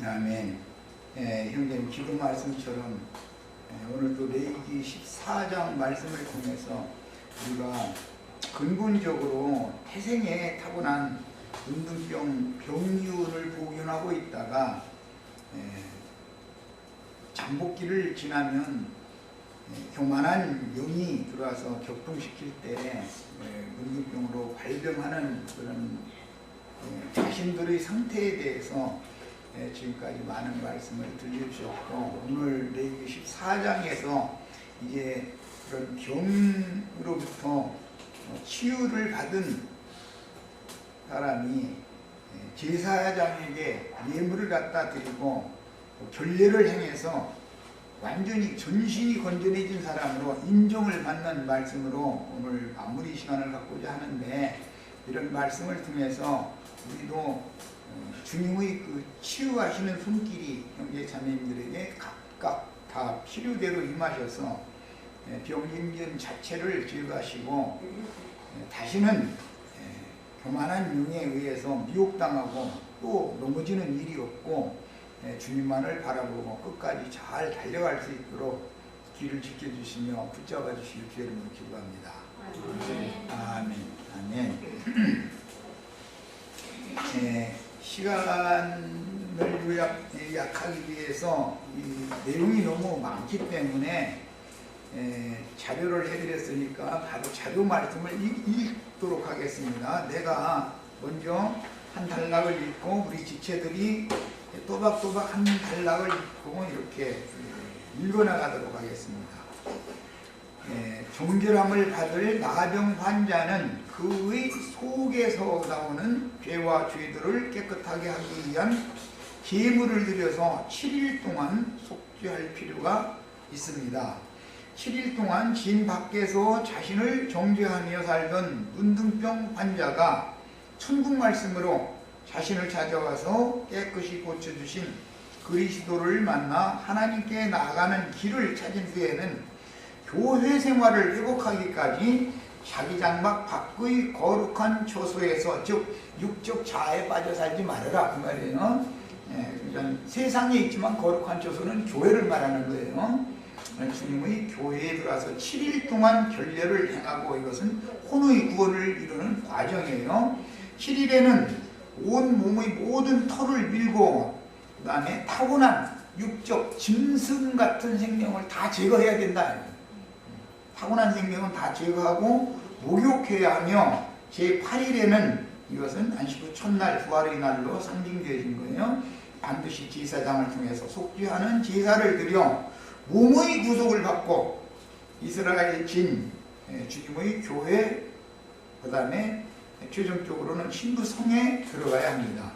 아멘. 형제님 기도 말씀처럼 오늘도 레위기 14장 말씀을 통해서 우리가 근본적으로 태생에 타고난 문둥병 병이유를 복용하고 있다가 잠복기를 지나면 교만한 영이 들어와서 격동시킬 때 문둥병으로 발병하는 그런 자신들의 상태에 대해서 지금까지 많은 말씀을 들려주셨고, 오늘 레위기 14장에서 이제 그런 병으로부터 치유를 받은 사람이 제사장에게 예물을 갖다 드리고 결례를 행해서 완전히 전신이 건전해진 사람으로 인정을 받는 말씀으로 오늘 마무리 시간을 갖고자 하는데, 이런 말씀을 통해서 우리도 주님의 그 치유하시는 손길이 형제 자매님들에게 각각 다 필요대로 임하셔서 병진전 자체를 제거하시고 다시는 교만한 영에 의해서 미혹당하고 또 넘어지는 일이 없고 주님만을 바라보고 끝까지 잘 달려갈 수 있도록 길을 지켜주시며 붙잡아 주실 기회를 기도합니다. 아멘. 아멘. 시간을 요약하기 위해서 이 내용이 너무 많기 때문에 자료를 해드렸으니까 바로 자료 말씀을 읽도록 하겠습니다. 내가 먼저 한 단락을 읽고 우리 지체들이 또박또박 한 단락을 읽고 이렇게 읽어나가도록 하겠습니다. 정결함을 받을 나병 환자는 그의 속에서 나오는 죄와 죄들을 깨끗하게 하기 위한 제물을 드려서 7일 동안 속죄할 필요가 있습니다. 7일 동안 진 밖에서 자신을 정죄하며 살던 문둥병 환자가 천국 말씀으로 자신을 찾아와서 깨끗이 고쳐주신 그리스도를 만나 하나님께 나아가는 길을 찾은 후에는 교회 생활을 회복하기까지 자기 장막 밖의 거룩한 처소에서, 즉 육적 자아에 빠져 살지 말아라 그 말이에요. 그러니까 세상에 있지만 거룩한 처소는 교회를 말하는 거예요. 주님의 교회에 들어와서 7일 동안 결례를 행하고, 이것은 혼의 구원을 이루는 과정이에요. 7일에는 온 몸의 모든 털을 밀고 그 다음에 타고난 육적 짐승 같은 생명을 다 제거해야 된다. 타고난 생명은 다 제거하고 목욕해야 하며, 제8일에는 이것은 안식 후 첫날 부활의 날로 상징되어진 거예요. 반드시 제사장을 통해서 속죄하는 제사를 드려 몸의 구속을 받고 이스라엘 진 주님의 교회, 그 다음에 최종적으로는 신부 성에 들어가야 합니다.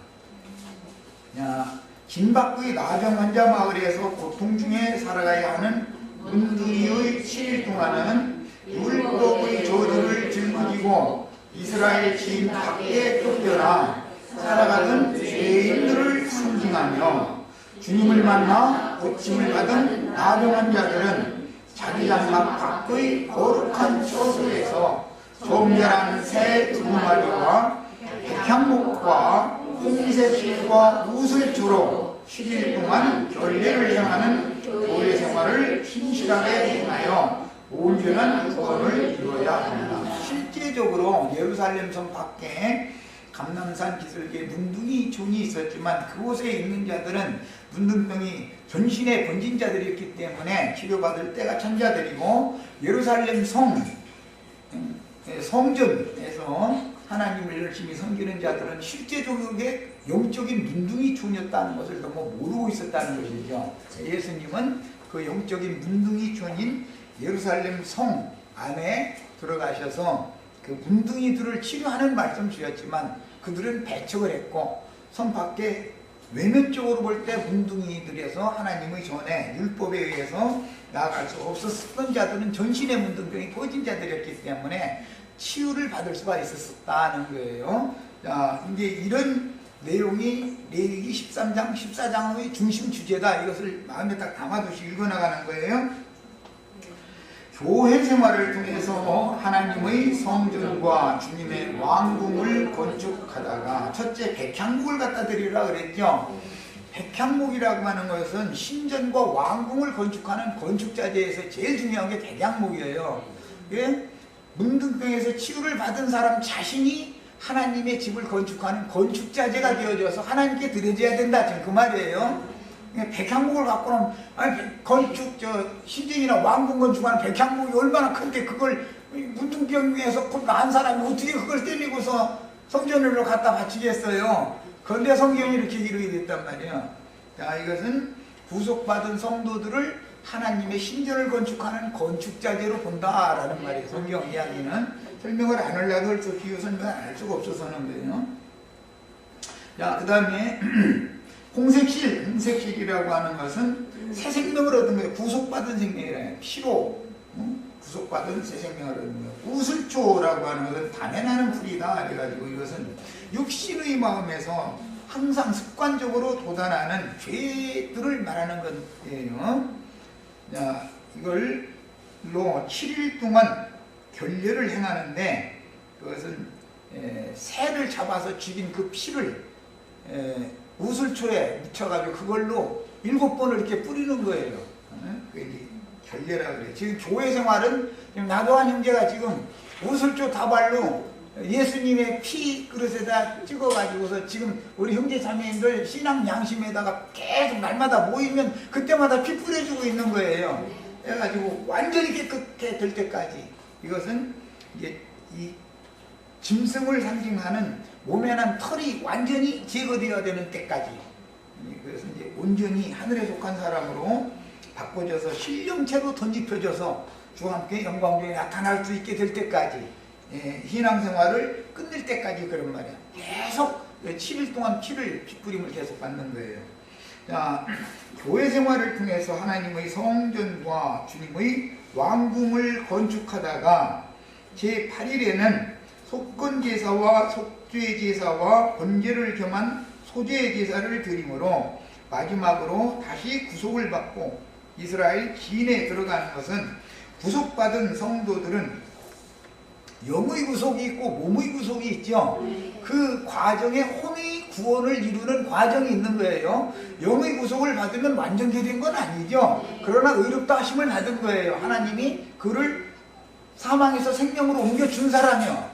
진 밖의 나병 환자 마을에서 고통 중에 살아가야 하는 문둥이의 7일 동안은 율법의 저주를 짊어지고 이스라엘 진 밖에 쫓겨나 살아가던 죄인들을 상징하며, 주님을 만나 고침을 받은 나병 환자들은 자기 장막 밖의 거룩한 처소에서 정결한 새 2마리와 백향목과 홍색실과 웃을 주로 7일 동안 결례를 행하는 교회 생활을 신실하게 행하여 온전한 구원을 이루어야 합니다. 실제적으로 예루살렘 성 밖에 감람산 기슭에 문둥이촌이 있었지만 그곳에 있는 자들은 문둥병이 전신에 번진 자들이었기 때문에 치료받을 때가 천자들이고, 예루살렘 성전에서 하나님을 열심히 섬기는 자들은 실제적으로 영적인 문둥이촌이었다는 것을 너무 모르고 있었다는 것이죠. 예수님은 그 영적인 문둥이촌인 예루살렘 성 안에 들어가셔서 그 문둥이들을 치료하는 말씀 주셨지만 그들은 배척을 했고, 성 밖에 외면적으로 볼 때 문둥이들에서 하나님의 전에 율법에 의해서 나아갈 수 없었던 자들은 전신의 문둥병이 꺼진 자들이었기 때문에 치유를 받을 수가 있었다는 거예요. 자, 이제 이런 내용이 레위기 13장, 14장의 중심 주제다. 이것을 마음에 딱 담아두시 읽어나가는 거예요. 교회 생활을 통해서 하나님의 성전과 주님의 왕궁을 건축하다가 첫째 백향목을 갖다 드리라 그랬죠. 백향목이라고 하는 것은 신전과 왕궁을 건축하는 건축자재에서 제일 중요한 게 백향목이에요. 예? 문둥병에서 치유를 받은 사람 자신이 하나님의 집을 건축하는 건축자재가 되어져서 하나님께 드려져야 된다. 지금 그 말이에요. 백향목을 갖고는 건축 신전이나 왕궁 건축하는 백향목이 얼마나 큰데 그걸 문둥병에서 난 사람이 어떻게 그걸 때리고서 성전으로 갖다 바치겠어요. 그런데 성경이 이렇게 기록이 됐단 말이에요. 자, 이것은 구속받은 성도들을 하나님의 신전을 건축하는 건축자재로 본다라는 말이에요. 성경 이야기는 설명을 안 하려고 할 수, 비유 설명을 안 할 수가 없어서는 거예요. 자, 그 다음에 홍색실이라고 하는 것은 새 생명을 얻은 거예요. 구속받은 생명이래요. 피로 구속받은 새 생명을 얻는 거예요. 우슬초라고 하는 것은 단해나는 불이다. 그래가지고 이것은 육신의 마음에서 항상 습관적으로 도달하는 죄들을 말하는 것이에요. 자, 이걸로 7일 동안 결례를 행하는데 그것은 새를 잡아서 죽인 그 피를 우슬초에 묻혀가지고 그걸로 7번을 이렇게 뿌리는 거예요. 그게 결례라 그래요. 지금 교회 생활은 나도한 형제가 지금 우슬초 다발로 예수님의 피 그릇에다 찍어가지고서 지금 우리 형제 자매님들 신앙 양심에다가 계속 날마다 모이면 그때마다 피 뿌려주고 있는 거예요. 그래가지고 완전히 깨끗해 될 때까지. 이것은 이제 이 짐승을 상징하는 몸에 난 털이 완전히 제거되어야 되는 때까지. 그래서 이제 온전히 하늘에 속한 사람으로 바꿔져서 신령체로 던집혀져서 주와 함께 영광 중에 나타날 수 있게 될 때까지, 신앙생활을 끝낼 때까지 그런 말이야. 계속 7일 동안 피뿌림을 계속 받는 거예요. 자, 교회 생활을 통해서 하나님의 성전과 주님의 왕궁을 건축하다가 제8일에는 속건제사와 속죄제사와 번제를 겸한 소제제사를 드림으로 마지막으로 다시 구속을 받고 이스라엘 진에 들어가는 것은 구속받은 성도들은 영의 구속이 있고 몸의 구속이 있죠. 그 과정에 혼의 구원을 이루는 과정이 있는 거예요. 영의 구속을 받으면 완전히 된 건 아니죠. 그러나 의롭다 하심을 받은 거예요. 하나님이 그를 사망에서 생명으로 옮겨준 사람이요.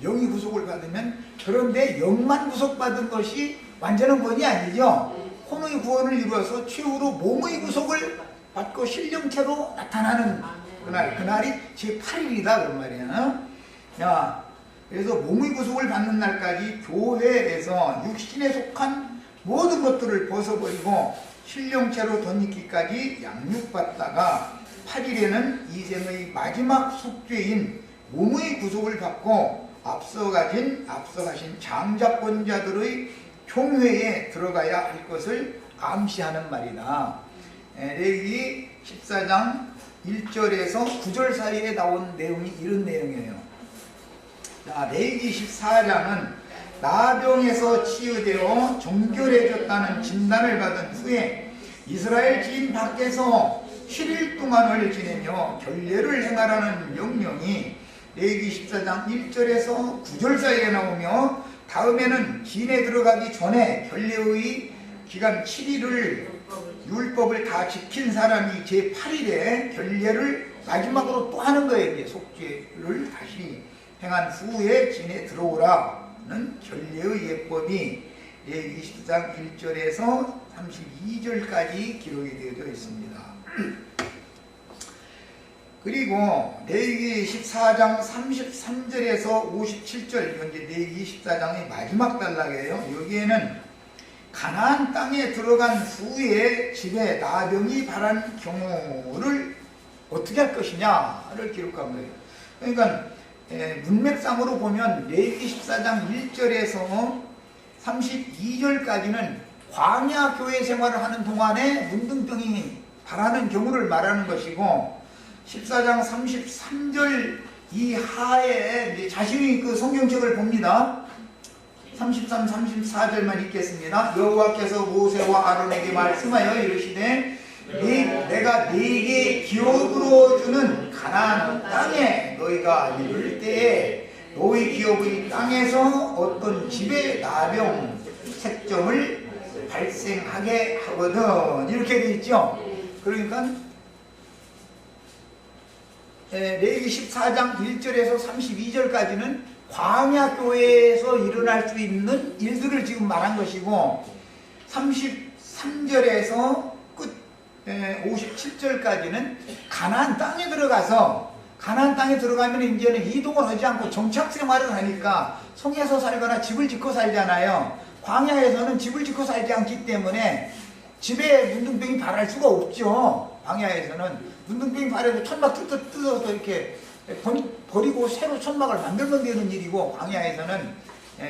영의 구속을 받으면. 그런데 영만 구속받은 것이 완전한 구원이 아니죠. 혼의 구원을 이루어서 최후로 몸의 구속을 받고 신령체로 나타나는 그날이 제8일이다 그런 말이야. 야, 그래서 몸의 구속을 받는 날까지 교회에서 육신에 속한 모든 것들을 벗어버리고 신령체로 덧입기까지 양육받다가 8일에는 이생의 마지막 속죄인 몸의 구속을 받고 앞서 가신 장자권자들의 총회에 들어가야 할 것을 암시하는 말이다. 레위기 14장 1절에서 9절 사이에 나온 내용이 이런 내용이에요. 자, 레위기 14장은 나병에서 치유되어 정결해졌다는 진단을 받은 후에 이스라엘 진 밖에서 7일 동안을 지내며 결례를 행하라는 명령이 레위기 14장 1절에서 9절 사이에 나오며 다음에는 진에 들어가기 전에 결례의 기간 7일을 율법을 다 지킨 사람이 제8일에 결례를 마지막으로 또 하는 거예요. 이제 속죄를 다시 행한 후에 진에 들어오라는 결례의 예법이 레위기 14장 1절에서 32절까지 기록이 되어져 있습니다. 그리고 레위기 14장 33절에서 57절, 현재 레위기 14장의 마지막 단락이에요. 여기에는 가나안 땅에 들어간 후에 집에 나병이 발한 경우를 어떻게 할 것이냐를 기록한 거예요. 그러니까 문맥상으로 보면 레위기 14장 1절에서 32절까지는 광야 교회 생활을 하는 동안에 문둥병이 발하는 경우를 말하는 것이고 14장 33절 이하에 자신이 그 성경책을 봅니다. 33, 34절만 읽겠습니다. 여호와께서 모세와 아론에게 말씀하여 이르시되 내가 네게 기업으로 주는 가나안 땅에 너희가 이를 때에 너희 기업의 땅에서 어떤 집에 나병 색정을 발생하게 하거든. 이렇게 돼 있죠. 그러니까 레위기 14장 1절에서 32절까지는 광야교회에서 일어날 수 있는 일들을 지금 말한 것이고 33절에서 끝 57절까지는 가나안 땅에 들어가서 가나안 땅에 들어가면 이제는 이동을 하지 않고 정착 생활을 하니까 성에서 살거나 집을 짓고 살잖아요. 광야에서는 집을 짓고 살지 않기 때문에 집에 문둥병이 발할 수가 없죠. 광야에서는 문둥병이 발해도 천막 뜯어서 이렇게 버리고 새로 천막을 만들면 되는 일이고 광야에서는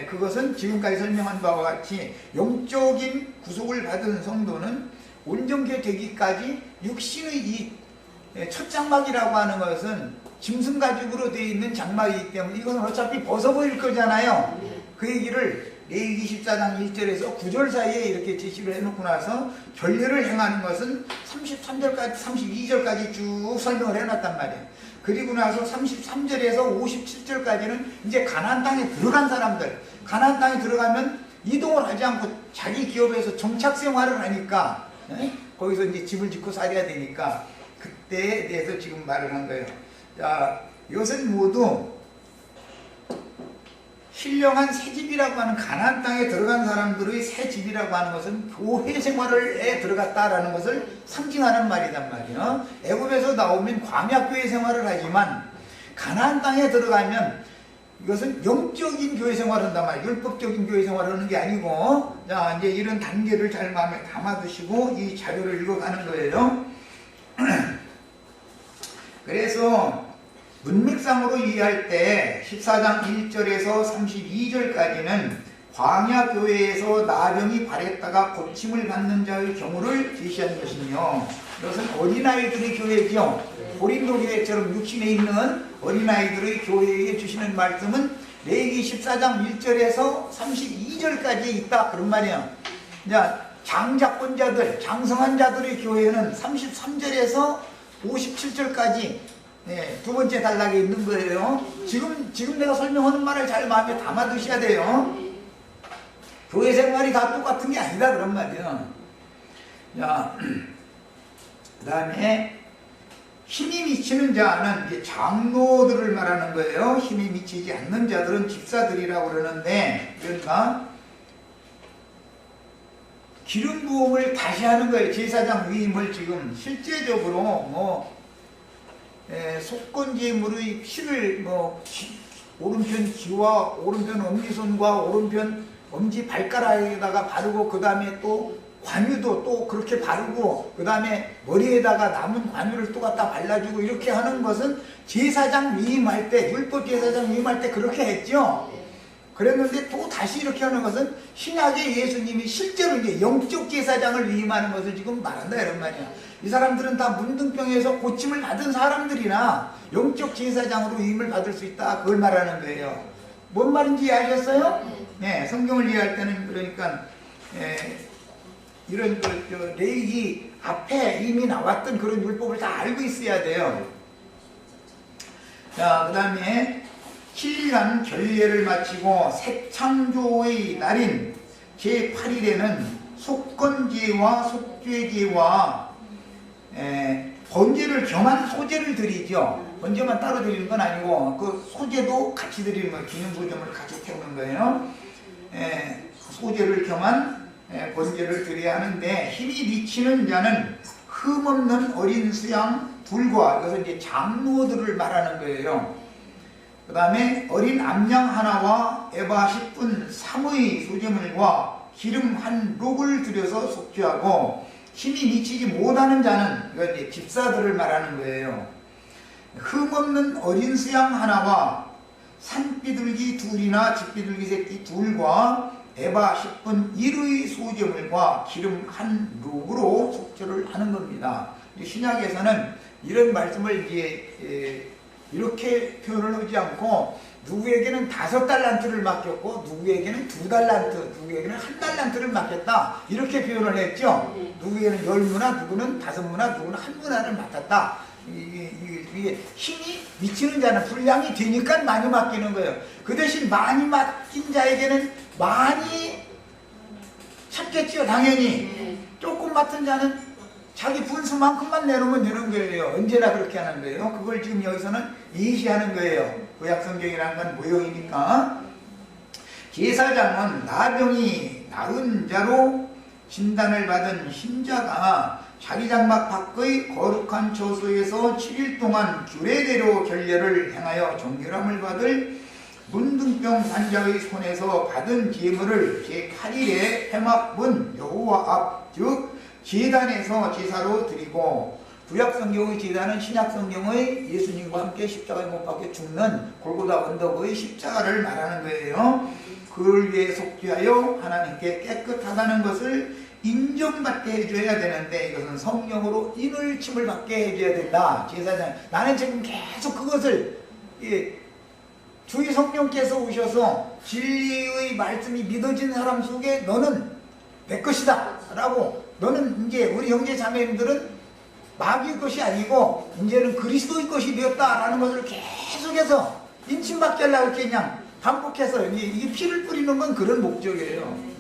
그것은 지금까지 설명한 바와 같이 영적인 구속을 받은 성도는 온전케 되기까지 육신의 이 첫 장막이라고 하는 것은 짐승 가죽으로 되어 있는 장막이기 때문에 이것은 어차피 벗어버릴 거잖아요. 그 얘기를 레위기 14장 1절에서 9절 사이에 이렇게 제시를 해놓고 나서 결례를 행하는 것은 33절까지 32절까지 쭉 설명을 해놨단 말이에요. 그리고 나서 33절에서 57절까지는 이제 가나안 땅에 들어간 사람들, 가나안 땅에 들어가면 이동을 하지 않고 자기 기업에서 정착 생활을 하니까 거기서 이제 집을 짓고 살아야 되니까 그때에 대해서 지금 말을 한 거예요. 자, 이것은 모두 신령한 새 집이라고 하는 가나안 땅에 들어간 사람들의 새 집이라고 하는 것은 교회 생활에 들어갔다라는 것을 상징하는 말이란 말이에요. 애굽에서 나오면 광야교회 생활을 하지만 가나안 땅에 들어가면 이것은 영적인 교회 생활을 한단 말이에요. 율법적인 교회 생활을 하는 게 아니고, 자, 이제 이런 단계를 잘 마음에 담아두시고 이 자료를 읽어가는 거예요. 그래서 문맥상으로 이해할 때 14장 1절에서 32절까지는 광야교회에서 나병이 발했다가 고침을 받는 자의 경우를 제시한 것이며 이것은 어린아이들의 교회죠. 고린도 교회처럼 육신에 있는 어린아이들의 교회에 주시는 말씀은 레위기 14장 1절에서 32절까지 있다 그런 말이에요. 자, 장자권자들, 장성한 자들의 교회는 33절에서 57절까지 두 번째 단락에 있는 거예요. 지금 내가 설명하는 말을 잘 마음에 담아 두셔야 돼요. 교회 생활이 다 똑같은 게 아니다 그런 말이에요. 자, 그 다음에 힘이 미치는 자는 이제 장로들을 말하는 거예요. 힘이 미치지 않는 자들은 집사들이라고 그러는데, 그러니까 기름 부음을 다시 하는 거예요. 제사장 위임을 지금 실제적으로 속건제물의 피를 오른편 귀와 오른편 엄지손과 오른편 엄지 발가락에다가 바르고 그 다음에 또 관유도 또 그렇게 바르고 그 다음에 머리에다가 남은 관유를 또 갖다 발라주고 이렇게 하는 것은 제사장 위임할 때, 율법 제사장 위임할 때 그렇게 했죠. 그랬는데 또 다시 이렇게 하는 것은 신약의 예수님이 실제로 이제 영적 제사장을 위임하는 것을 지금 말한다 이런 말이야. 이 사람들은 다 문둥병에서 고침을 받은 사람들이나 영적 제사장으로 위임을 받을 수 있다 그걸 말하는 거예요. 뭔 말인지 이해하셨어요? 네, 성경을 이해할 때는 그러니까 이런 레위기 앞에 이미 나왔던 그런 율법을 다 알고 있어야 돼요. 자, 그 다음에 7일간 결례를 마치고 새 창조의 날인 제8일에는 속건제와 속죄제와 번제를 겸한 소제를 드리죠. 번제만 따로 드리는 건 아니고 그 소제도 같이 드리는 거예요. 기능 소제물을 같이 태우는 거예요. 소제를 겸한 번제를 드려야 하는데 힘이 미치는 자는 흠없는 어린 수양 둘과 이것은 이제 장로들을 말하는 거예요. 그 다음에 어린 암양 하나와 에바 10분 3의 소제물과 기름 한 록을 들여서 속죄하고 힘이 미치지 못하는 자는 이건 이제 집사들을 말하는 거예요. 흠없는 어린 수양 하나와 산비둘기 둘이나 집비둘기 새끼 둘과 에바 10분 1의 소제물과 기름 한 록으로 속죄를 하는 겁니다. 신약에서는 이런 말씀을 이제 이렇게 표현을 하지 않고 누구에게는 5달란트를 맡겼고 누구에게는 2달란트, 누구에게는 1달란트를 맡겼다 이렇게 표현을 했죠. 누구에게는 10문화, 누구는 5문화, 누구는 1문화를 맡았다. 이게 힘이 미치는 자는 분량이 되니까 많이 맡기는 거예요. 그 대신 많이 맡긴 자에게는 많이 찾겠죠, 당연히. 조금 맡은 자는 자기 분수만큼만 내놓으면 되는 거예요. 언제나 그렇게 하는 거예요. 그걸 지금 여기서는 예시하는 거예요. 구약성경이라는 건 모형이니까. 제사장은 나병이 나은 자로 진단을 받은 신자가 자기 장막 밖의 거룩한 처소에서 7일 동안 규례대로 결례를 행하여 정결함을 받을 문둥병 환자의 손에서 받은 제물을 제8일에 회막문 여호와 앞, 즉 제단에서 제사로 드리고, 구약성경의 제단은 신약성경의 예수님과 함께 십자가에 못 박혀 죽는 골고다 언덕의 십자가를 말하는 거예요. 그를 위해 속죄하여 하나님께 깨끗하다는 것을 인정받게 해줘야 되는데, 이것은 성령으로 인을침을 받게 해줘야 된다. 제사장, 나는 지금 계속 그것을 주의 성령께서 오셔서 진리의 말씀이 믿어진 사람 속에 너는 내 것이다 라고, 너는 이제 우리 형제 자매님들은 마귀의 것이 아니고 이제는 그리스도의 것이 되었다라는 것을 계속해서 인침받게 하려고 이렇게 그냥 반복해서, 이게 피를 뿌리는 건 그런 목적이에요.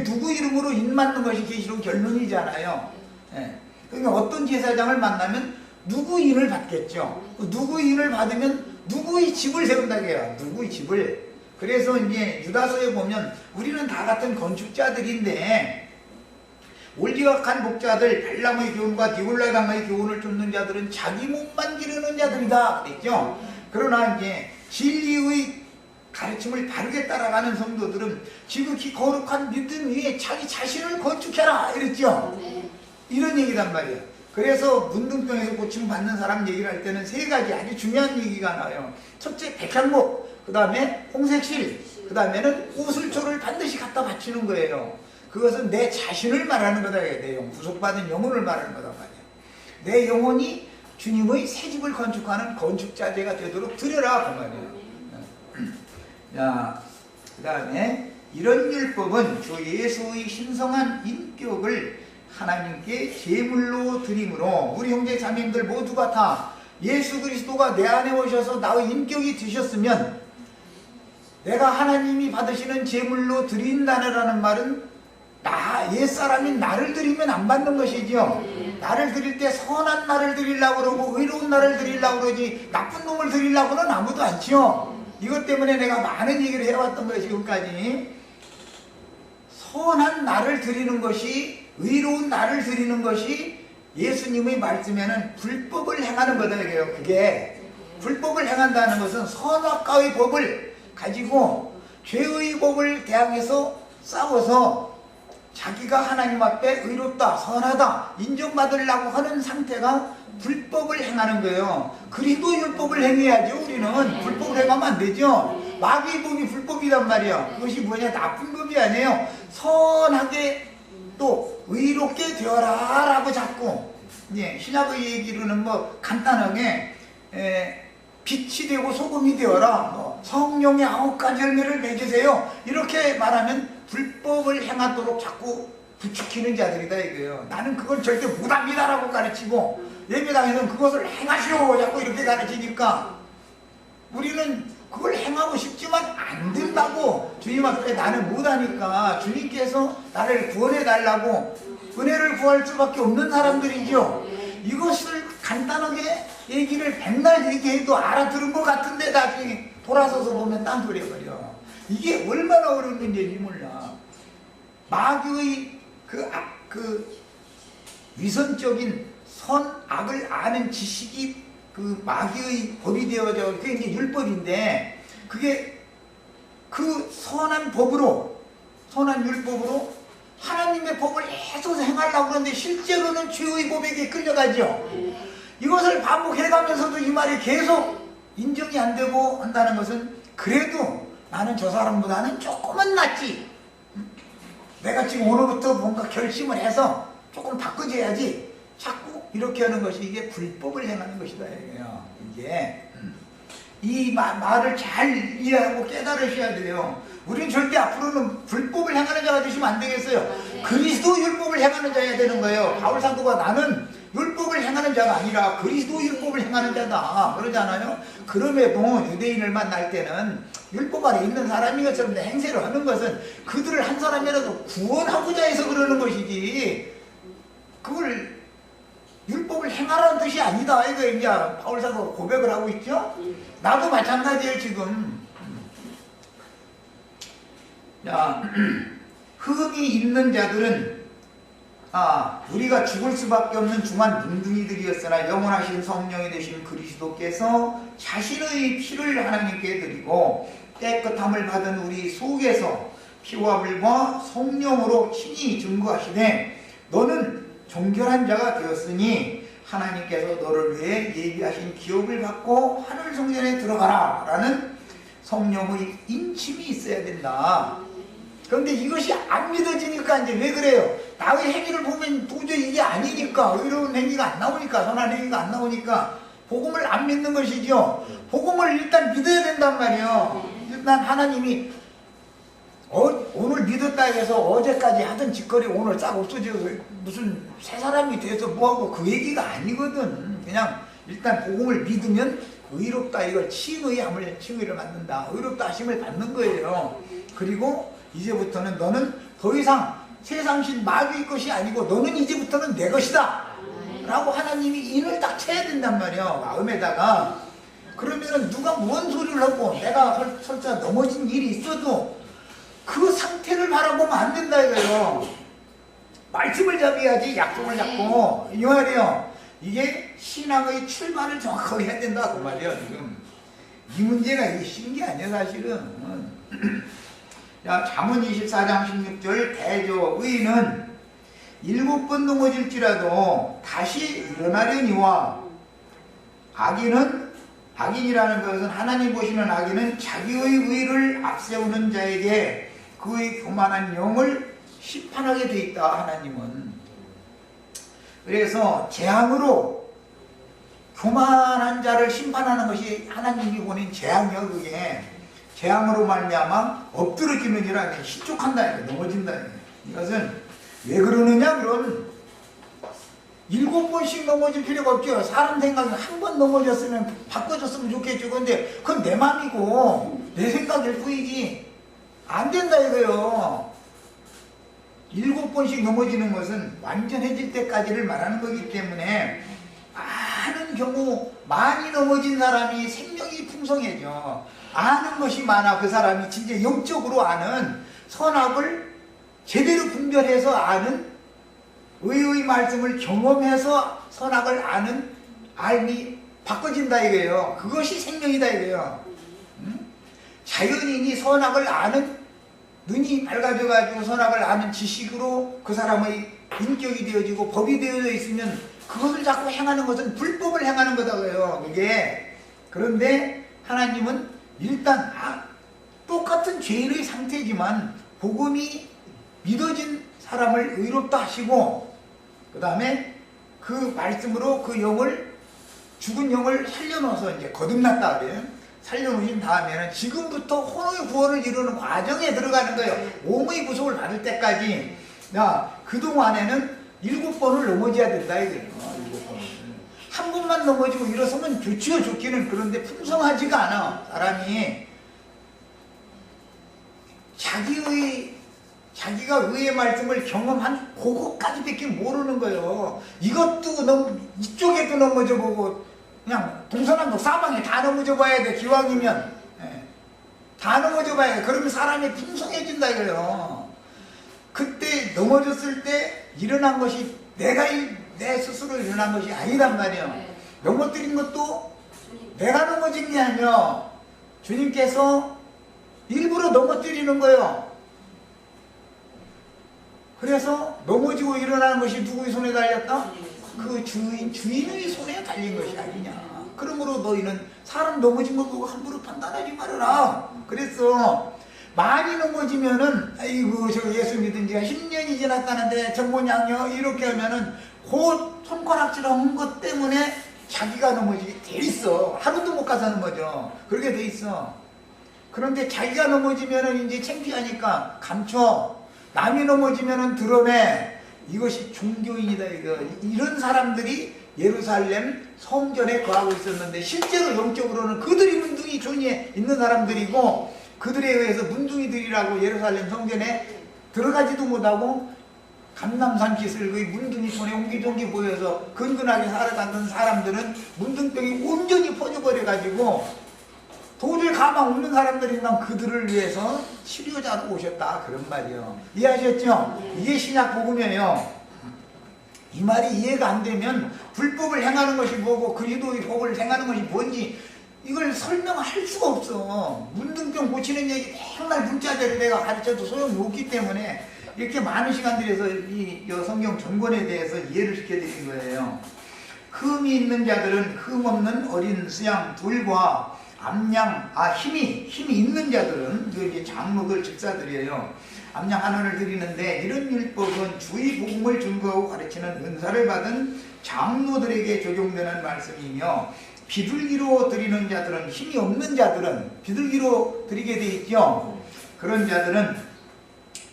누구 이름으로 인 맞는 것이 계시록 결론이잖아요. 그러니까 어떤 제사장을 만나면 누구 인을 받겠죠. 누구 인을 받으면 누구의 집을 세운다고 해요. 누구의 집을. 그래서 이제 유다서에 보면 우리는 다 같은 건축자들인데 올지각한 목자들, 발람의 교훈과 디골라 강의 교훈을 쫓는 자들은 자기 몸만 기르는 자들이다 그랬죠. 그러나 이제 진리의 가르침을 바르게 따라가는 성도들은 지극히 거룩한 믿음 위에 자기 자신을 건축해라 이랬죠. 이런 얘기단 말이에요. 그래서 문둥병에서 고침 받는 사람 얘기를 할 때는 세 가지 아주 중요한 얘기가 나와요. 첫째, 백향목, 그 다음에 홍색실, 그 다음에는 우슬초를 반드시 갖다 바치는 거예요. 그것은 내 자신을 말하는 거다. 내 영, 구속받은 영혼을 말하는 거다 말이에요. 내 영혼이 주님의 새 집을 건축하는 건축자재가 되도록 드려라 그 말이에요. 자, 그 다음에 이런 율법은 주 예수의 신성한 인격을 하나님께 제물로 드림으로, 우리 형제 자매님들 모두가 다 예수 그리스도가 내 안에 오셔서 나의 인격이 되셨으면 내가 하나님이 받으시는 제물로 드린다는 말은 옛사람인 나를 드리면 안 받는 것이죠. 나를 드릴 때 선한 나를 드리려고 그러고 의로운 나를 드리려고 그러지 나쁜 놈을 드리려고는 아무도 않죠. 이것 때문에 내가 많은 얘기를 해왔던 거예요. 지금까지 선한 나를 드리는 것이, 의로운 나를 드리는 것이 예수님의 말씀에는 불법을 행하는 거다 그래요. 그게 불법을 행한다는 것은 선악과의 법을 가지고 죄의 법을 대항해서 싸워서 자기가 하나님 앞에 의롭다, 선하다 인정받으려고 하는 상태가 불법을 행하는 거예요. 그리스도 율법을 행해야죠. 우리는 불법을 행하면 안 되죠. 마귀의 법이 불법이란 말이에요. 그것이 뭐냐, 나쁜 법이 아니에요. 선하게 또 의롭게 되어라 라고 자꾸 신약의 얘기로는 뭐 간단하게 빛이 되고 소금이 되어라, 성령의 9가지 열매를 맺으세요 이렇게 말하면 불법을 행하도록 자꾸 부추기는 자들이다 이거예요. 나는 그걸 절대 못합니다 라고 가르치고 예배당에서는 그것을 행하시오 자꾸 이렇게 가르치니까 우리는 그걸 행하고 싶지만 안 된다고 주님 앞에 나는 못하니까 주님께서 나를 구원해 달라고 은혜를 구할 수밖에 없는 사람들이죠. 이것을 간단하게 얘기를 백날 얘기해도 알아들은 것 같은데 나중에 돌아서서 보면 딴소리야 버려. 이게 얼마나 어려운 문제인지 몰라. 마귀의 그 위선적인 선, 악을 아는 지식이 그 마귀의 법이 되어져, 그게 이제 율법인데, 그게 그 선한 법으로, 선한 율법으로 하나님의 법을 계속 행하려고 그러는데 실제로는 죄의 법에게 끌려가죠. 이것을 반복해가면서도 이 말이 계속 인정이 안 되고 한다는 것은 그래도 나는 저 사람보다는 조금은 낫지. 내가 지금 오늘부터 뭔가 결심을 해서 조금 바꿔줘야지. 자꾸 이렇게 하는 것이 이게 불법을 행하는 것이다. 이게 이 말을 잘 이해하고 깨달으셔야 돼요. 우리는 절대 앞으로는 불법을 행하는 자가 되시면 안 되겠어요. 그리스도 율법을 행하는 자야 되는 거예요. 바울 사도가 나는 율법을 행하는 자가 아니라 그리스도 율법을 행하는 자다 그러잖아요. 그럼에도 유대인을 만날 때는 율법 아래 있는 사람인 것처럼 행세를 하는 것은 그들을 한 사람이라도 구원하고자 해서 그러는 것이지, 그걸 율법을 행하라는 뜻이 아니다. 이거 이제 바울사도 고백을 하고 있죠. 나도 마찬가지예요 지금. 자, 흠이 있는 자들은 우리가 죽을 수밖에 없는 중한 뭉둥이들이었으나 영원하신 성령이 되신 그리스도께서 자신의 피를 하나님께 드리고 깨끗함을 받은 우리 속에서 피와 물과 성령으로 친히 증거하시되 너는 정결한 자가 되었으니 하나님께서 너를 위해 예비하신 기업을 받고 하늘 성전에 들어가라 라는 성령의 인침이 있어야 된다. 그런데 이것이 안 믿어지니까 이제 왜 그래요? 나의 행위를 보면 도저히 이게 아니니까, 의로운 행위가 안 나오니까, 선한 행위가 안 나오니까 복음을 안 믿는 것이죠. 복음을 일단 믿어야 된단 말이에요. 일단 하나님이 오늘 믿었다 해서 어제까지 하던 짓거리 오늘 싹 없어져 무슨 새 사람이 돼서 뭐하고 그 얘기가 아니거든. 그냥 일단 복음을 믿으면 의롭다, 이걸 칭의함을, 칭의를 받는다, 의롭다 하심을 받는 거예요. 그리고 이제부터는 너는 더 이상 세상신 마귀의 것이 아니고 너는 이제부터는 내 것이다 라고 하나님이 인을 딱 쳐야 된단 말이에요, 마음에다가. 그러면은 누가 뭔 소리를 하고 내가 설사 넘어진 일이 있어도 그 상태를 바라보면 안 된다 이거예요. 말씀을 잡아야지 약속을 잡고, 이 말이에요. 이게 신앙의 출발을 정확하게 해야 된다 그 말이에요. 지금 이 문제가 이게 쉬운 게 아니야 사실은. 자, 잠언 24장 16절 대저 의인은 7번 넘어질지라도 다시 일어나려니와 악인이라는 것은 하나님 보시는 악인은 자기의 의를 앞세우는 자에게 그의 교만한 영을 심판하게 돼 있다. 하나님은 그래서 재앙으로 교만한 자를 심판하는 것이 하나님이 보낸 재앙이요. 그게 재앙으로 말미암아 엎드러지느니라, 실족한다, 넘어진다. 이것은 왜 그러느냐? 그럼 7번씩 넘어질 필요가 없죠. 사람 생각에 한 번 넘어졌으면 바꿔줬으면 좋겠죠. 근데 그건 내 맘이고 내 생각일 뿐이지 안 된다 이거요. 7번씩 넘어지는 것은 완전해질 때까지를 말하는 거기 때문에 많은 경우 많이 넘어진 사람이 생명이 풍성해져. 아는 것이 많아. 그 사람이 진짜 영적으로 아는, 선악을 제대로 분별해서 아는, 의의 말씀을 경험해서 선악을 아는 알미 바꿔진다 이거예요. 그것이 생명이다 이거예요. 자연인이 선악을 아는 눈이 밝아져가지고 선악을 아는 지식으로 그 사람의 인격이 되어지고 법이 되어져 있으면 그것을 자꾸 행하는 것은 불법을 행하는 거다고요. 그게. 그런데 하나님은 일단 똑같은 죄인의 상태지만 복음이 믿어진 사람을 의롭다 하시고, 그 다음에 그 말씀으로 그 영을, 죽은 영을 살려놓아서 이제 거듭났다 그래요. 살려놓으신 다음에는 지금부터 혼의 구원을 이루는 과정에 들어가는 거예요. 몸의 구속을 받을 때까지. 그동안에는 7번을 넘어져야 된다 이거예요. 7번을. 한 번만 넘어지고 일어서면 좋지요. 좋기는. 그런데 풍성하지가 않아. 사람이 자기가 의의 말씀을 경험한 그것까지밖에 모르는 거예요. 이것도 이쪽에도 넘어져 보고, 그냥 동서남북 사방에 다 넘어져 봐야 돼. 기왕이면 다 넘어져 봐야 돼. 그러면 사람이 풍성해진다 이거예요. 그때 넘어졌을 때 일어난 것이 내 스스로 일어난 것이 아니란 말이에요. 넘어뜨린 것도 내가 넘어진 게 아니야. 주님께서 일부러 넘어뜨리는 거예요. 그래서 넘어지고 일어나는 것이 누구의 손에 달렸다? 그 주인의 손에 달린 것이 아니냐. 그러므로 너희는 사람 넘어진 거 보고 함부로 판단하지 말아라. 그래서 많이 넘어지면은, 아이고 저 예수 믿은 지가 10년이 지났다는데 정모양요 이렇게 하면은 그 손가락질한 것 때문에 자기가 넘어지게 돼 있어. 하루도 못 가서 넘어져. 그렇게 돼 있어. 그런데 자기가 넘어지면은 이제 창피하니까 감춰. 남이 넘어지면은 드러내. 이것이 종교인이다 이거. 이런 사람들이 예루살렘 성전에 거하고 있었는데 실제로 영적으로는 그들이 문둥이 존에 있는 사람들이고, 그들에 의해서 문둥이들이라고 예루살렘 성전에 들어가지도 못하고 감람산 깃을 그 문둥이 손에 옹기종기 보여서 근근하게 살아가던 사람들은 문둥병이 온전히 퍼져버려가지고 도저히 가망 없는 사람들이면 그들을 위해서 치료자로 오셨다 그런 말이에요. 이해하셨죠? 이게 신약 복음이에요. 이 말이 이해가 안 되면 불법을 행하는 것이 뭐고 그리스도의 복을 행하는 것이 뭔지 이걸 설명할 수가 없어. 문둥병 고치는 얘기 맨날 문자대로 내가 가르쳐도 소용이 없기 때문에 이렇게 많은 시간 들여서 이 성경 전권에 대해서 이해를 시켜드린 거예요. 흠이 있는 자들은 흠 없는 어린 수양 둘과 암양, 힘이 있는 자들은 그 이제 장로들 집사들이에요. 암양 하나를 드리는데 이런 율법은 주의 복음을 증거하고 가르치는 은사를 받은 장로들에게 적용되는 말씀이며 비둘기로 드리는 자들은 힘이 없는 자들은 비둘기로 드리게 돼 있죠. 그런 자들은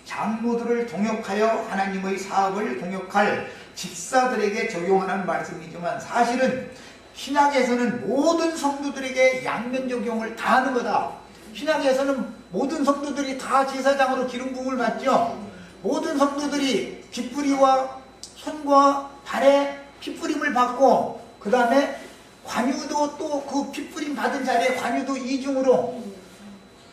장로들을 동역하여 하나님의 사업을 동역할 집사들에게 적용하는 말씀이지만 사실은 신약에서는 모든 성도들에게 양면 적용을 다 하는 거다. 신약에서는 모든 성도들이 다 제사장으로 기름 부음을 받죠. 모든 성도들이 깃뿌리와 손과 발에 핏뿌림을 받고 그 다음에 관유도 또 그 핏뿌림 받은 자리에 관유도 이중으로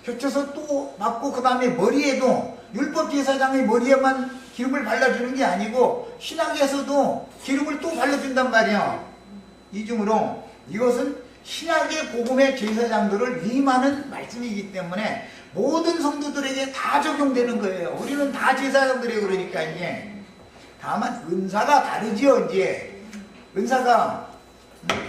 겹쳐서 또 받고 그 다음에 머리에도 율법 제사장의 머리에만 기름을 발라주는 게 아니고 신약에서도 기름을 또 발라준단 말이야. 이중으로 이것은 신약의 복음의 제사장들을 위임하는 말씀이기 때문에 모든 성도들에게 다 적용되는 거예요. 우리는 다 제사장들이에요. 그러니까 이제 다만 은사가 다르죠. 이제 은사가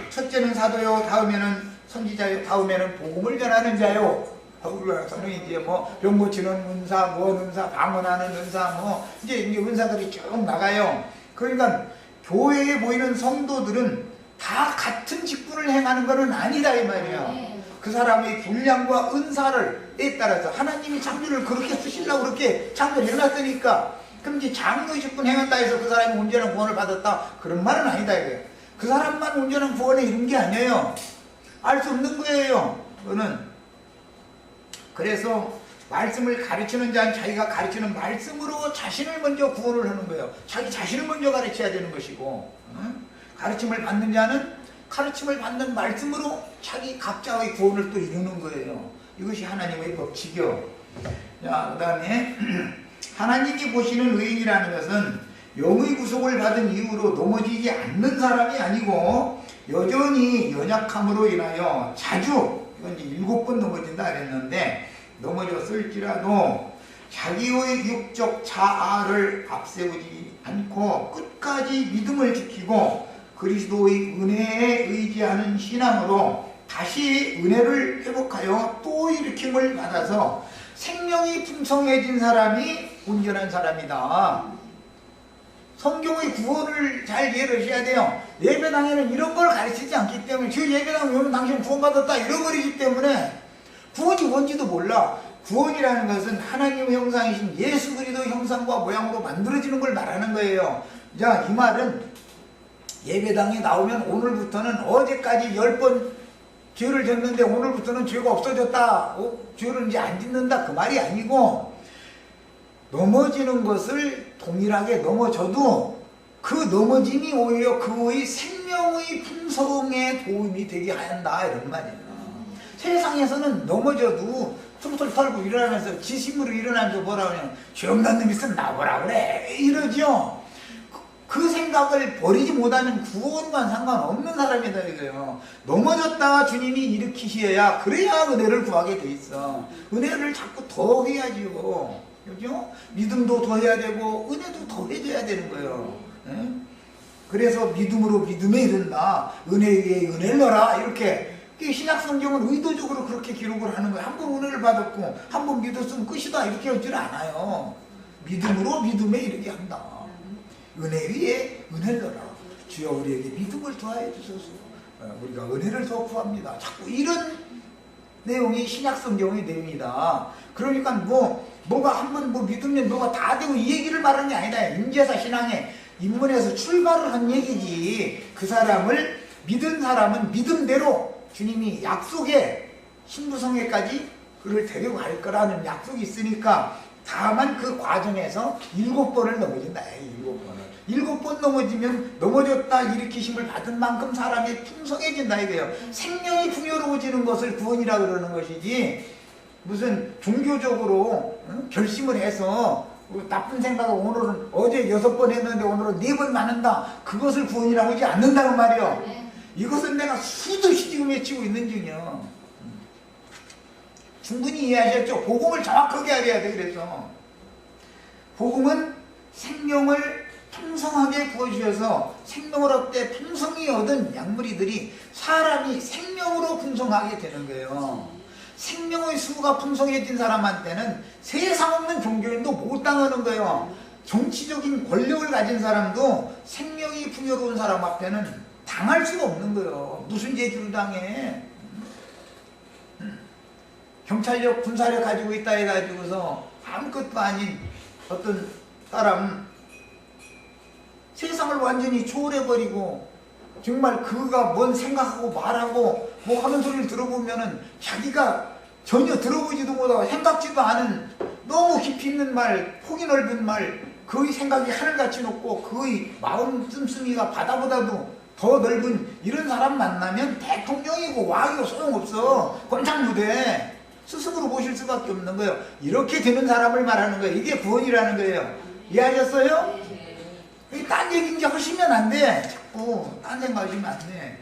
첫째는 사도요, 다음에는 선지자요, 다음에는 복음을 전하는 자요. 서는 이제 뭐 병 고치는 은사, 뭐 은사, 방언하는 은사, 뭐 이제 은사들이 쭉 나가요. 그러니까 교회에 모이는 성도들은 다 같은 직분을 행하는 것은 아니다 이 말이에요. 그 사람의 분량과 은사를에 따라서 하나님이 장로를 그렇게 쓰시려고 그렇게 장로를 해놨으니까 그럼 이제 장로의 직분 행한다 해서 그 사람이 온전한 구원을 받았다 그런 말은 아니다 이거예요. 그 사람만 온전한 구원에 이른 게 아니에요. 알 수 없는 거예요. 그거는. 그래서 말씀을 가르치는 자는 자기가 가르치는 말씀으로 자신을 먼저 구원을 하는 거예요. 자기 자신을 먼저 가르쳐야 되는 것이고 가르침을 받는 자는 가르침을 받는 말씀으로 자기 각자의 구원을 또 이루는 거예요. 이것이 하나님의 법칙이요. 자, 그 다음에 하나님이 보시는 의인이라는 것은 영의 구속을 받은 이후로 넘어지지 않는 사람이 아니고 여전히 연약함으로 인하여 자주 이건 이제 7번 넘어진다 그랬는데 넘어졌을지라도 자기의 육적 자아를 앞세우지 않고 끝까지 믿음을 지키고 그리스도의 은혜에 의지하는 신앙으로 다시 은혜를 회복하여 또 일으킴을 받아서 생명이 풍성해진 사람이 온전한 사람이다. 성경의 구원을 잘 이해를 하셔야 돼요. 예배당에는 이런 걸 가르치지 않기 때문에 저 예배당 오면 당신 구원받았다 잃어버리기 때문에 구원이 뭔지도 몰라. 구원이라는 것은 하나님의 형상이신 예수 그리스도의 형상과 모양으로 만들어지는 걸 말하는 거예요. 자, 이 말은 예배당에 나오면 오늘부터는 어제까지 10번 죄를 졌는데 오늘부터는 죄가 없어졌다. 죄를 이제 안 짓는다. 그 말이 아니고 넘어지는 것을 동일하게 넘어져도 그 넘어짐이 오히려 그의 생명의 풍성에 도움이 되게 한다 이런 말이에요. 세상에서는 넘어져도 툴툴 털고 일어나면서 지심으로 일어나면서 뭐라 그러냐 죄 없는 놈이 있으면 나오라 그래 이러죠. 그 생각을 버리지 못하는 구원과 상관없는 사람이다 이거예요. 넘어졌다가 주님이 일으키셔야 그래야 은혜를 구하게 돼 있어. 은혜를 자꾸 더 해야지요. 그죠? 믿음도 더 해야 되고 은혜도 더 해줘야 되는 거예요. 네? 그래서 믿음으로 믿음에 이른다. 은혜에 의해 은혜를 넣어라. 이렇게 신약 성경은 의도적으로 그렇게 기록을 하는 거예요. 한 번 은혜를 받았고 한 번 믿었으면 끝이다. 이렇게 하질 않아요. 믿음으로 믿음에 이르게 한다. 은혜 위에 은혜를 넣어라. 주여 우리에게 믿음을 더하여 주소서. 우리가 은혜를 더 구합니다. 자꾸 이런 내용이 신약 성경의 내용이다. 그러니까 뭐가 한번 믿으면 뭐가 다 되고 이 얘기를 말하는 게 아니다. 인제사 신앙의 입문에서 출발을 한 얘기지. 그 사람을 믿은 사람은 믿음대로 주님이 약속의 신부성회까지 그를 데려갈 거라는 약속이 있으니까 다만 그 과정에서 7번을 넘어진다. 7번을. 7번 넘어지면 넘어졌다 일으키심을 받은 만큼 사람이 풍성해진다 이거예요. 생명이 풍요로워지는 것을 구원이라 그러는 것이지 무슨 종교적으로 결심을 해서 나쁜 생각을 오늘은 어제 6번 했는데 오늘은 4번 맞는다. 그것을 구원이라고 하지 않는다는 말이요. 이것은 내가 수듯이 지금 외치고 있는 중이요. 충분히 이해하셨죠? 복음을 정확하게 알아야 돼. 그래서 복음은 생명을 풍성하게 부어주셔서 생명을 얻되 풍성히 얻은 약물이들이 사람이 생명으로 풍성하게 되는 거예요. 생명의 수가 풍성해진 사람한테는 세상 없는 종교인도 못 당하는 거예요. 정치적인 권력을 가진 사람도 생명이 풍요로운 사람 앞에는 당할 수가 없는 거예요. 무슨 재주를 당해. 경찰력, 군사력 가지고 있다 해가지고서 아무것도 아닌 어떤 사람 세상을 완전히 초월해버리고 정말 그가 뭔 생각하고 말하고 뭐 하는 소리를 들어보면은 자기가 전혀 들어보지도 못하고 생각지도 않은 너무 깊이 있는 말, 폭이 넓은 말, 그의 생각이 하늘같이 높고 그의 마음 씀씀이가 바다보다도 더 넓은 이런 사람 만나면 대통령이고 왕이고 소용없어. 권장무대 스승으로 모실 수밖에 없는 거예요. 이렇게 되는 사람을 말하는 거예요. 이게 구원이라는 거예요. 이해하셨어요? 딴 얘기 이제 하시면 안 돼. 자꾸 딴 생각하시면 안 돼.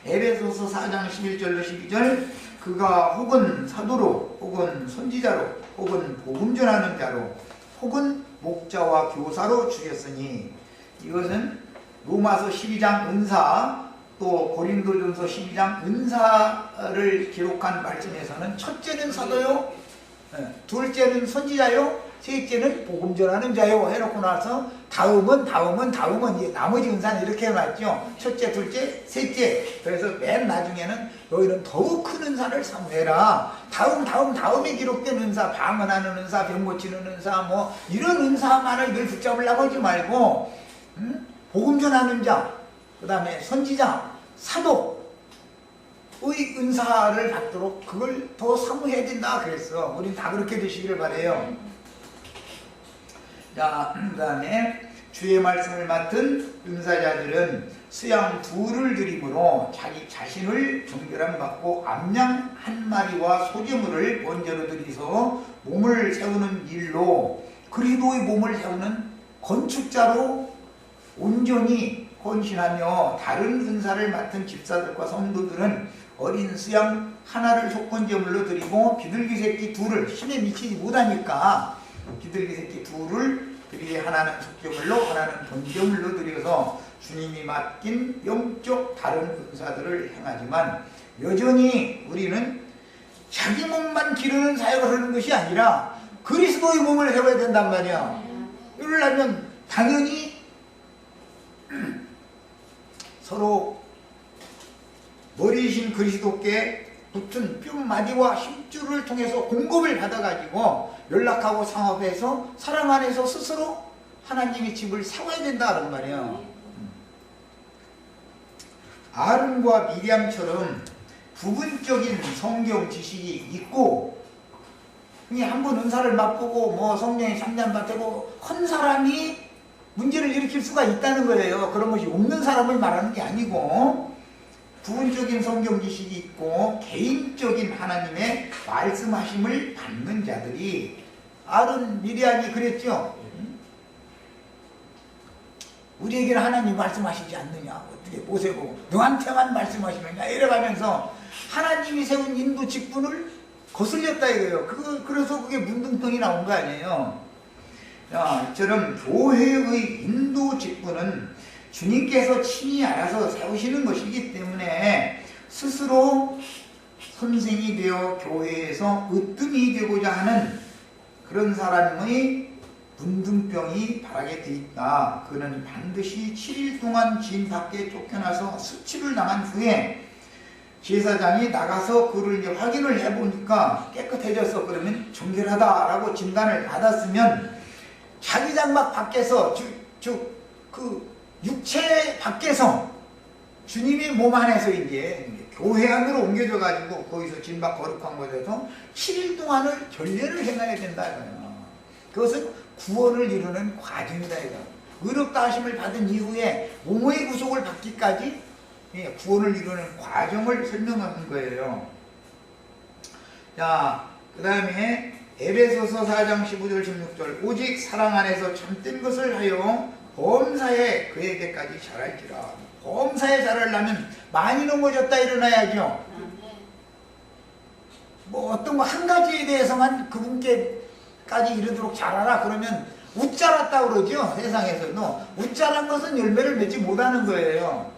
에베소서 4장 11절로 12절 그가 혹은 사도로 혹은 선지자로 혹은 복음 전하는 자로 혹은 목자와 교사로 주셨으니 이것은 로마서 12장 은사 또 고린도전서 12장 은사를 기록한 말씀에서는 첫째는 사도요, 둘째는 선지자요, 셋째는 복음 전하는 자요 해놓고 나서 다음은 이제 나머지 은사는 이렇게 해놨죠. 첫째, 둘째, 셋째. 그래서 맨 나중에는 너희는 더욱 큰 은사를 사모해라. 다음에 기록된 은사, 방언하는 은사, 병 고치는 은사, 뭐 이런 은사만을 늘 붙잡으려고 하지 말고 복음 전하는 자, 그 다음에 선지자, 사도의 은사를 받도록 그걸 더 사모해야 된다 그랬어. 우린 다 그렇게 되시기를 바래요. 자, 그 다음에 주의 말씀을 맡은 은사자들은 수양 2를 드림으로 자기 자신을 정결함 받고 암양 1마리와 소재물을 번제로 드리서 몸을 세우는 일로 그리스도의 몸을 세우는 건축자로 온전히 헌신하며 다른 은사를 맡은 집사들과 성도들은 어린 수양 하나를 속건제물로 드리고 비둘기 새끼 2를 신에 미치지 못하니까 비둘기 새끼 2를 드리게 하나는 속죄물로 하나는 번제물로 드려서 주님이 맡긴 영적 다른 은사들을 행하지만 여전히 우리는 자기 몸만 기르는 사역을 하는 것이 아니라 그리스도의 몸을 세워야 된단 말이야. 이러려면 당연히 서로 머리이신 그리스도께 붙은 뼘마디와 힘줄을 통해서 공급을 받아가지고 연락하고 상업해서 사랑 안에서 스스로 하나님의 집을 세워야 된다는 말이에요. 아론과 미리암처럼 부분적인 성경 지식이 있고 그냥 한번 은사를 맛보고 뭐 성령에 상담받고 헌 사람이 문제를 일으킬 수가 있다는 거예요. 그런 것이 없는 사람을 말하는 게 아니고 부분적인 성경 지식이 있고 개인적인 하나님의 말씀하심을 받는 자들이 아론 미리암이 그랬죠. 우리에게는 하나님 말씀하시지 않느냐, 어떻게 모세고 너한테만 말씀하시느냐 이래가면서 하나님이 세운 인도 직분을 거슬렸다 이거예요. 그래서 그게 문둥병이 나온 거 아니에요. 자, 이처럼 교회의 인도 직분은 주님께서 친히 알아서 세우시는 것이기 때문에 스스로 선생이 되어 교회에서 으뜸이 되고자 하는 그런 사람의 문둥병이 바라게 돼 있다. 그는 반드시 7일 동안 진 밖에 쫓겨나서 수치를 당한 후에 제사장이 나가서 그를 이제 확인을 해보니까 깨끗해져서 그러면 정결하다라고 진단을 받았으면 자기장 막 밖에서 그 육체 밖에서 주님의 몸 안에서 이제 교회 안으로 옮겨져 가지고 거기서 진박 거룩한 곳에서 7일 동안을 전례를 행해야 된다 이거예요. 그것은 구원을 이루는 과정이다 이거. 의롭다 하심을 받은 이후에 몸의 구속을 받기까지 구원을 이루는 과정을 설명하는 거예요. 자, 그 다음에 에베소서 4장 15절 16절 오직 사랑 안에서 참된 것을 하여 범사에 그에게까지 자랄지라. 범사에 자라려면 많이 넘어졌다 일어나야죠. 뭐 어떤 거 한 가지에 대해서만 그분께까지 이르도록 자라라 그러면 웃자랐다 그러죠. 세상에서도 웃자란 것은 열매를 맺지 못하는 거예요.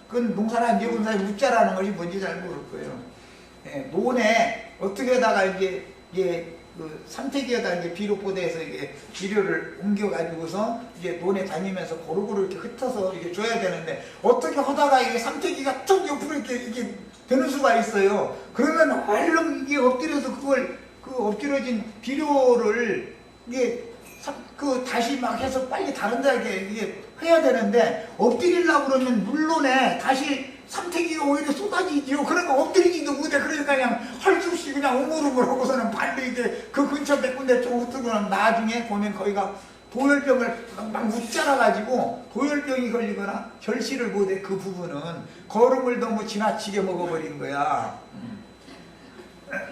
그건 농사를 안 지어본 사람이 웃자라는 것이 뭔지 잘 모를 거예요. 논에 어떻게 하다가 이제 그 삼태기에다 이제 비료포대에서 이게 비료를 옮겨가지고서 이제 논에 다니면서 고루고루 이렇게 흩어서 이게 줘야 되는데 어떻게 하다가 이게 삼태기가 툭 옆으로 이게 되는 수가 있어요. 그러면 얼른 이게 엎드려서 그걸 그 엎드려진 비료를 이게 다시 막 해서 빨리 다른 데에 이게 해야 되는데 엎드리려고 그러면 물론에 다시 삼태기가 오히려 쏟아지지요. 그러니까 엎드리지도 못해. 그러니까 그냥 할 수 없이 그냥 우물우물 하고서는 발로 이제 그 근처 몇 군데 좀 흩어지면 나중에 보면 거기가 도열병을 막 묻자라가지고 도열병이 걸리거나 결실을 못해. 그 부분은 거름을 너무 지나치게 먹어버린 거야.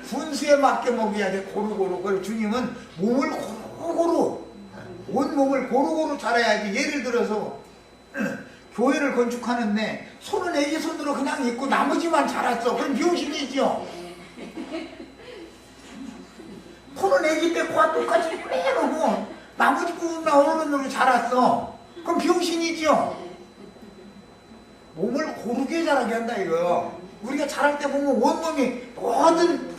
분수에 맞게 먹어야 돼. 고루고루. 그리고 주님은 몸을 고루고루 온몸을 고루고루 자라야지. 예를 들어서 교회를 건축하는데 손은 애기 손으로 그냥 있고 나머지만 자랐어. 그럼 병신이죠. 손은 애기 때 코와 똑같이 빼놓고 나머지 부분만 어른으로 자랐어. 그럼 병신이죠. 몸을 고르게 자라게 한다 이거요. 우리가 자랄 때 보면 온몸이 모든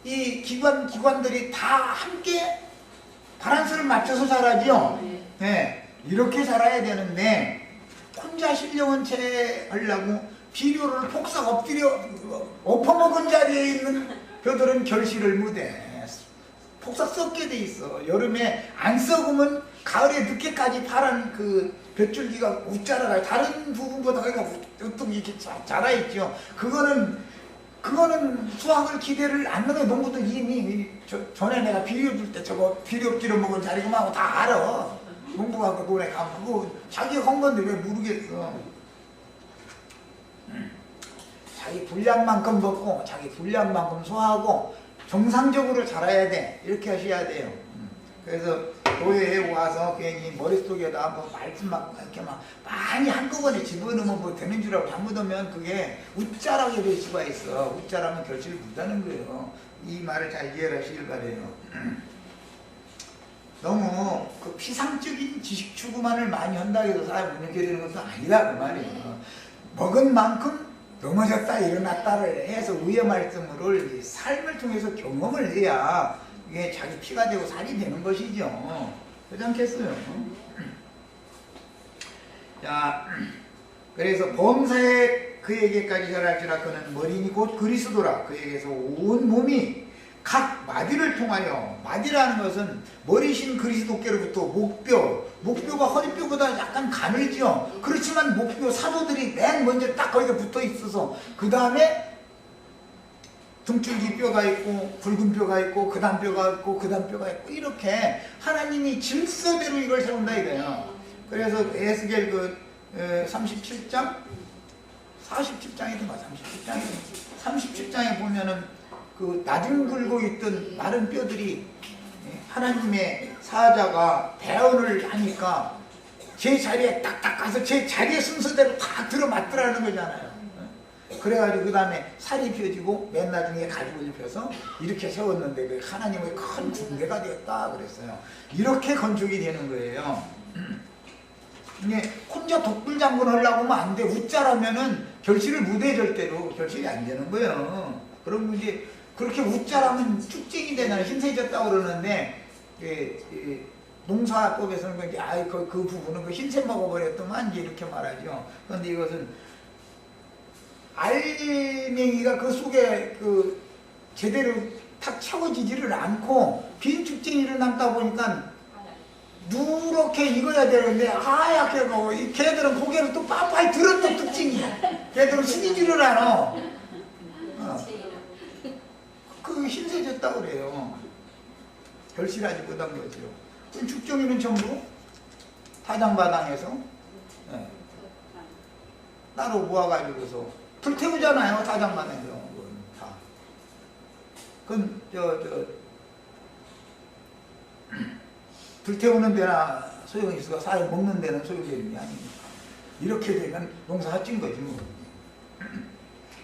이 기관들이 다 함께 바란스를 맞춰서 자라죠. 네. 이렇게 자라야 되는데 혼자 신령원체 하려고 비료를 폭삭 엎어먹은 자리에 있는 벼들은 결실을 못해. 폭삭 썩게 돼 있어. 여름에 안 썩으면 가을에 늦게까지 파란 그 벼줄기가 웃자라가요. 다른 부분보다 거기가 우뚝 이렇게 자라있죠. 그거는 수확을 기대를 안 하는 농부들 이미 전에 내가 비료 줄 때 저거 비료 엎드려 먹은 자리구만 하고 다 알아. 농부가 그 논에 가면 그거 자기가 한 건데 왜 모르겠어. 자기 분량만큼 먹고 자기 분량만큼 소화하고 정상적으로 자라야 돼. 이렇게 하셔야 돼요. 그래서 교회에 와서 괜히 머릿속에다 뭐 말씀 막 이렇게 막 많이 한꺼번에 집어넣으면 뭐 되는 줄 알고 잘못하면 그게 웃자라게 될 수가 있어. 웃자라면 결실을 못하는 거예요. 이 말을 잘 이해를 하시길 바래요. 너무 그 피상적인 지식 추구만을 많이 한다고 해서 사람이 운영게 되는 것도 아니다 그 말이에요. 먹은 만큼 넘어졌다 일어났다를 해서 의의 말씀을 삶을 통해서 경험을 해야 이게 자기 피가 되고 살이 되는 것이죠. 그렇지 않겠어요? 자, 그래서 범사에 그에게까지 자랄지라. 그는 머리니 곧 그리스도라. 그에게서 온 몸이 각 마디를 통하여, 마디라는 것은 머리신 그리스도께로부터 목뼈가 허리뼈보다 약간 가늘죠. 그렇지만 목뼈 사도들이 맨 먼저 딱 거기가 붙어 있어서 그 다음에 등줄기 뼈가 있고 굵은 뼈가 있고 그 다음 뼈가 있고 그 다음 뼈가 있고 이렇게 하나님이 질서대로 이걸 세운다 이거예요. 그래서 에스겔 그 37장 47장이던가 37장에 보면은 그 나뒹굴고 있던 마른 뼈들이 하나님의 사자가 배언을 하니까 제 자리에 딱딱 가서 제 자리의 순서대로 다 들어맞더라는 거잖아요. 그래가지고 그 다음에 살이 펴지고 맨 나중에 가죽을 펴서 이렇게 세웠는데 하나님의 큰 군대가 되었다 그랬어요. 이렇게 건축이 되는 거예요. 이게 혼자 독불장군 하려고 하면 안 돼. 웃자라면은 결실을 못해. 절대로 결실이 안 되는 거예요. 그럼 이제 그렇게 웃자라면 쭉쟁이 되잖아요. 흰새졌다고 그러는데 농사법에서는 이제 그 부분은 그 흰새 먹어버렸더만 이렇게 말하죠. 그런데 이것은 알맹이가 그 속에 그 제대로 탁 채워지지를 않고 빈 쭉쟁이를 남다 보니까 누렇게 익어야 되는데 하얗게 먹어. 이 걔들은 고개를 또 빠빠이 들었던 특징이야. 걔들은 숙이지를 않아. 그 흰세졌다고 그래요. 결실하지 못한 거죠. 죽정이는 전부 타장바당에서 따로 모아가지고서 불태우잖아요. 타장바당에서 다. 그건 불태우는 데나 소용이 있어. 사람 먹는 데는 소용이 있는 게 아니니까. 이렇게 되면 농사 헛진 거지 뭐.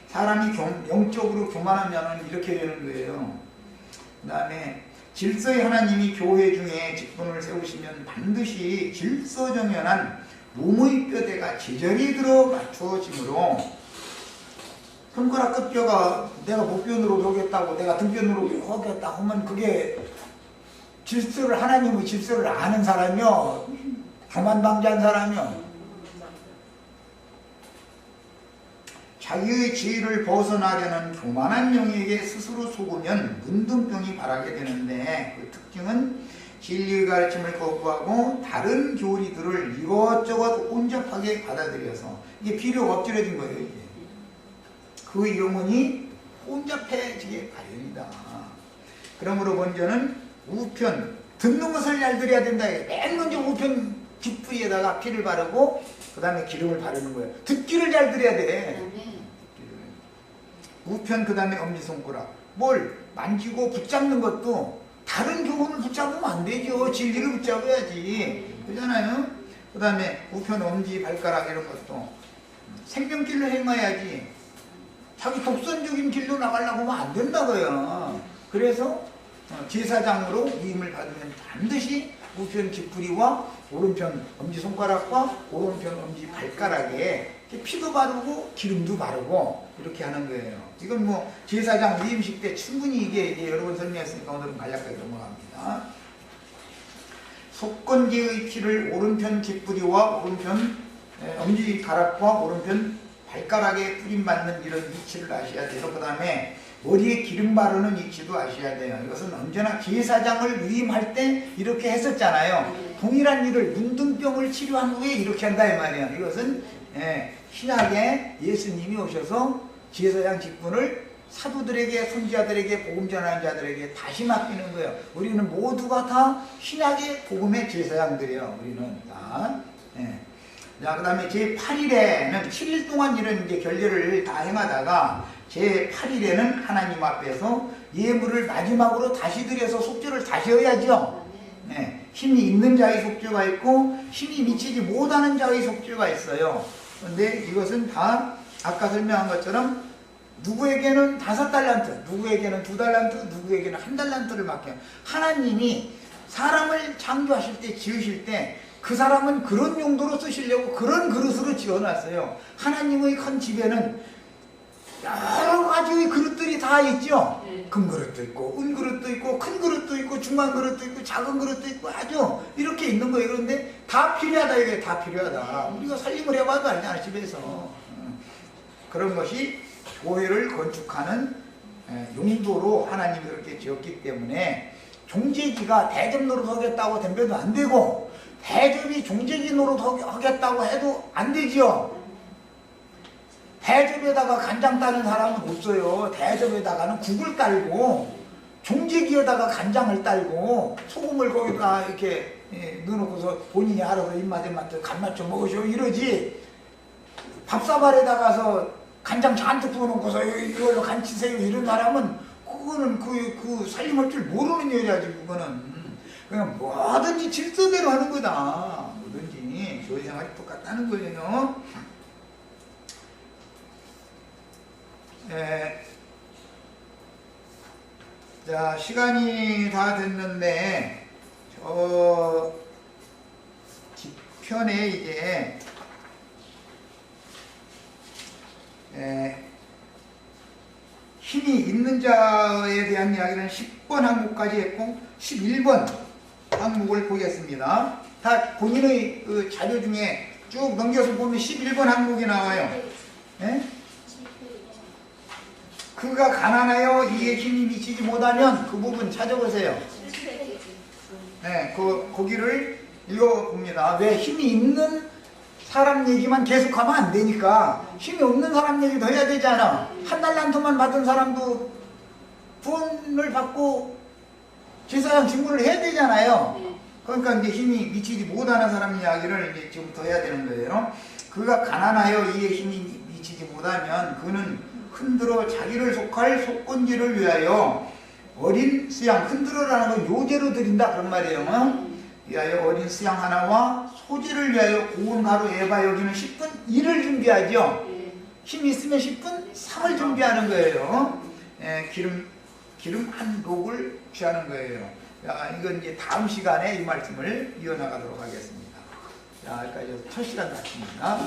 사람이 영적으로 교만하면 이렇게 되는 거예요. 그 다음에 질서의 하나님이 교회 중에 직분을 세우시면 반드시 질서정연한 몸의 뼈대가 제자리에 들어 맞추어지므로 손가락 끝뼈가 내가 목변으로 오겠다고 내가 등변으로 오겠다 하면 그게 질서를 하나님의 질서를 아는 사람이요 교만방자한 사람이요 자기의 지위를 벗어나려는 교만한 영에게 스스로 속으면 문둥병이 발하게 되는데 그 특징은 진리의 가르침을 거부하고 다른 교리들을 이것저것 혼잡하게 받아들여서 이게 비료가 엎질러진 거예요. 이게. 그 영혼이 혼잡해지게 마련이다. 그러므로 먼저는 우편, 듣는 것을 잘 들어야 된다. 맨 먼저 우편 뒷부위에다가 피를 바르고 그 다음에 기름을 바르는 거예요. 듣기를 잘 들어야 돼. 우편 그 다음에 엄지손가락. 뭘 만지고 붙잡는 것도 다른 교훈을 붙잡으면 안 되죠. 진리를 붙잡아야지. 그러잖아요. 그 다음에 우편 엄지 발가락 이런 것도 생명길로 행해야지. 자기 독선적인 길로 나가려고 하면 안 된다고요. 그래서 제사장으로 위임을 받으면 반드시 우편 뒷부리와 오른편 엄지손가락과 오른편 엄지 발가락에 피도 바르고 기름도 바르고 이렇게 하는 거예요. 이건 뭐 제사장 위임식 때 충분히 이게 여러 번 설명했으니까 오늘은 간략하게 넘어갑니다. 속건제의 피를 오른편 뒷부리와 오른편 엄지가락과 오른편 발가락에 뿌림받는 이런 위치를 아셔야 돼요. 그 다음에 머리에 기름 바르는 위치도 아셔야 돼요. 이것은 언제나 제사장을 위임할 때 이렇게 했었잖아요. 동일한 일을 문둥병을 치료한 후에 이렇게 한다 이 말이에요. 이것은 신약에 예수님이 오셔서 제사장 직분을 사도들에게 선지자들에게 복음 전하는 자들에게 다시 맡기는 거예요. 우리는 모두가 다 신약의 복음의 제사장들이에요. 우리는 다. 자, 그 다음에 제8일에는 7일 동안 이런 이제 결례를 다 행하다가 제8일에는 하나님 앞에서 예물을 마지막으로 다시 드려서 속죄를 다시 해야죠. 힘이 있는 자의 속죄가 있고 힘이 미치지 못하는 자의 속죄가 있어요. 그런데 이것은 다 아까 설명한 것처럼 누구에게는 5달란트, 누구에게는 2달란트, 누구에게는 1달란트를 맡겨요. 하나님이 사람을 창조하실 때 지으실 때 그 사람은 그런 용도로 쓰시려고 그런 그릇으로 지어놨어요. 하나님의 큰 집에는 여러 가지의 그릇들이 다 있죠. 금 그릇도 있고 은 그릇도 있고 큰 그릇도 있고 중간 그릇도 있고 작은 그릇도 있고 아주 이렇게 있는 거예요. 그런데 다 필요하다. 이게 다 필요하다. 우리가 살림을 해봐도 알잖아 집에서. 그런 것이 교회를 건축하는 용도로 하나님이 그렇게 지었기 때문에 종제기가 대접 노릇하겠다고 덤벼도 안 되고 대접이 종제기 노릇하겠다고 해도 안 되지요. 대접에다가 간장 따는 사람은 없어요. 대접에다가는 국을 깔고 종제기에다가 간장을 딸고 소금을 거기다 이렇게 넣어놓고서 본인이 알아서 입맛에 맞춰 간맛 좀 먹으시오 이러지. 밥사발에다가서 간장 잔뜩 부어놓고서 이걸로 간 치세요 이런 사람은 그거는 그 살림할 줄 모르는 여자지. 그거는 그냥 뭐든지 질서대로 하는 거다. 뭐든지 교회 생활이 똑같다는 거예요. 자, 시간이 다 됐는데 저 뒤편에 이제 힘이 있는 자에 대한 이야기는 10번 항목까지 했고 11번 항목을 보겠습니다. 다 본인의 그 자료 중에 쭉 넘겨서 보면 11번 항목이 나와요. 그가 가난하여 이에 힘이 미치지 못하면 그 부분 찾아보세요. 거기를 읽어봅니다. 왜 힘이 있는 사람 얘기만 계속하면 안 되니까 힘이 없는 사람 얘기도 해야 되잖아. 한 달란트만 받은 사람도 구원을 받고 제사장 직무를 해야 되잖아요. 그러니까 이제 힘이 미치지 못하는 사람 이야기를 이제 지금부터 해야 되는 거예요. 그가 가난하여 이에 힘이 미치지 못하면 그는 흔들어 자기를 속할 속건지를 위하여 어린 수양, 흔들어라는 건 요제로 드린다 그런 말이에요. 위하여 어린 수양 하나와 소재를 위하여 고운 가루 에바 여기는 10분 1을 준비하죠. 힘이 있으면 10분 3을 준비하는 거예요. 기름 한 록을 취하는 거예요. 자, 이건 이제 다음 시간에 이 말씀을 이어나가도록 하겠습니다. 자, 여기까지 첫 시간 같습니다.